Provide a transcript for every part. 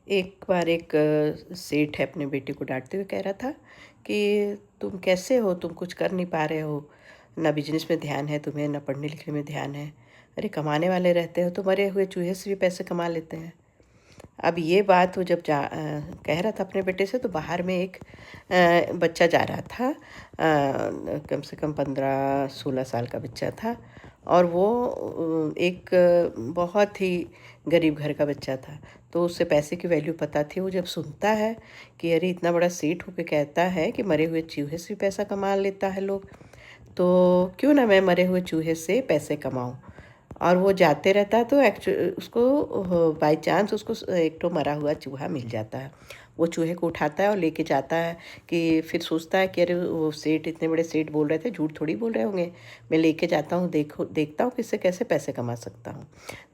एक बार एक सेठ है अपने बेटे को डाँटते हुए कह रहा था कि तुम कैसे हो? तुम कुछ कर नहीं पा रहे हो, ना बिज़नेस में ध्यान है तुम्हें, ना पढ़ने-लिखने में ध्यान है। अरे कमाने वाले रहते हो तो मरे हुए चूहे से भी पैसे कमा लेते हैं। अब ये बात वो जब कह रहा था अपने बेटे से तो बाहर में एक बच्चा जा रहा था, कम से कम 15-16 साल का बच्चा था और वो एक बहुत ही गरीब घर का बच्चा था। तो उसे पैसे की वैल्यू पता थी। वो जब सुनता है कि अरे इतना बड़ा सेठ होके कहता है कि मरे हुए चूहे से भी पैसा कमा लेता है लोग, तो क्यों ना मैं मरे हुए चूहे से पैसे कमाऊँ। और वो जाते रहता है तो उसको बाय चांस उसको एक तो मरा हुआ चूहा मिल जाता है। वो चूहे को उठाता है और लेके जाता है कि फिर सोचता है कि अरे वो सेठ इतने बड़े सेठ बोल रहे थे, झूठ थोड़ी बोल रहे होंगे। मैं लेके जाता हूँ, देखता हूँ कि इससे कैसे पैसे कमा सकता हूँ।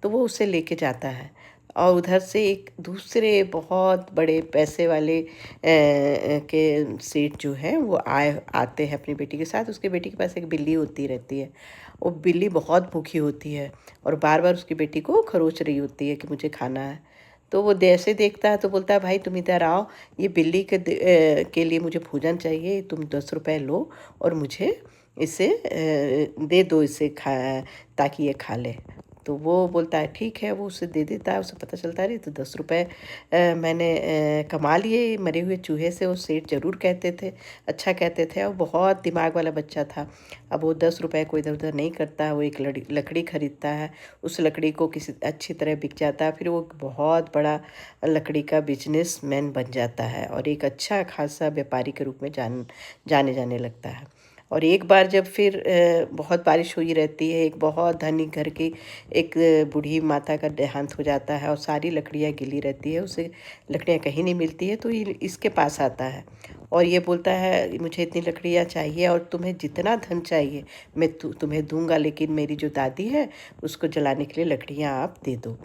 तो वो उसे लेके जाता है और उधर से एक दूसरे बहुत बड़े पैसे वाले के सेठ जो हैं वो आते हैं अपनी बेटी के साथ। उसकी बेटी के पास एक बिल्ली होती रहती है। वो बिल्ली बहुत भूखी होती है और बार-बार उसकी बेटी को खरोच रही होती है कि मुझे खाना है। तो वो जैसे देखता है तो बोलता है, भाई तुम इधर आओ, ये बिल्ली के लिए मुझे भोजन चाहिए, तुम 10 रुपए लो और मुझे इसे दे दो, इसे ताकि ये खा ले। तो वो बोलता है ठीक है, वो उसे दे देता है। उसे पता चलता है अरे तो 10 रुपए मैंने कमा लिए मरे हुए चूहे से। वो सेठ ज़रूर कहते थे, अच्छा कहते थे और बहुत दिमाग वाला बच्चा था। अब वो 10 रुपए को इधर-उधर नहीं करता है, वो एक लकड़ी खरीदता है, उस लकड़ी को किसी अच्छी तरह बिक जाता है, फिर वो एक बहुत बड़ा लकड़ी का बिज़नेसमैन बन जाता है और एक अच्छा खासा व्यापारी के रूप में जाने जाने लगता है। और एक बार जब फिर बहुत बारिश हुई रहती है, एक बहुत धनी घर की एक बूढ़ी माता का देहांत हो जाता है और सारी लकड़ियाँ गीली रहती है, उसे लकड़ियाँ कहीं नहीं मिलती है, तो ये इसके पास आता है और ये बोलता है मुझे इतनी लकड़ियाँ चाहिए और तुम्हें जितना धन चाहिए मैं तुम्हें दूँगा, लेकिन मेरी जो दादी है उसको जलाने के लिए लकड़ियाँ आप दे दो।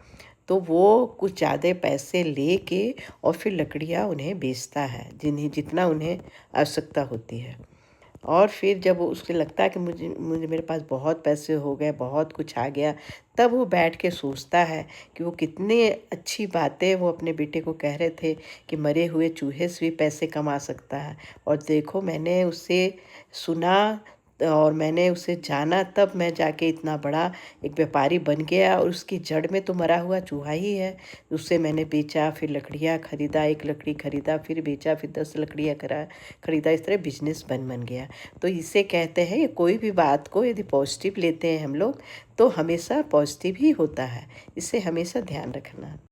तो वो कुछ ज़्यादा पैसे लेके और फिर लकड़ियाँ उन्हें बेचता है, जिन्हें जितना उन्हें आवश्यकता होती है। और फिर जब वो उसे लगता है कि मुझे मुझे मेरे पास बहुत पैसे हो गए, बहुत कुछ आ गया, तब वो बैठ के सोचता है कि वो कितनी अच्छी बातें वो अपने बेटे को कह रहे थे कि मरे हुए चूहे से भी पैसे कमा सकता है। और देखो मैंने उसे सुना और मैंने उसे जाना, तब मैं जाके इतना बड़ा एक व्यापारी बन गया और उसकी जड़ में तो मरा हुआ चूहा ही है। उसे मैंने बेचा, फिर लकड़ियाँ खरीदा, 1 लकड़ी खरीदा, फिर बेचा, फिर 10 लकड़ियाँ खरीदा, इस तरह बिजनेस बन गया। तो इसे कहते हैं कि कोई भी बात को यदि पॉजिटिव लेते हैं हम लोग, तो हमेशा पॉजिटिव ही होता है। इसे हमेशा ध्यान रखना।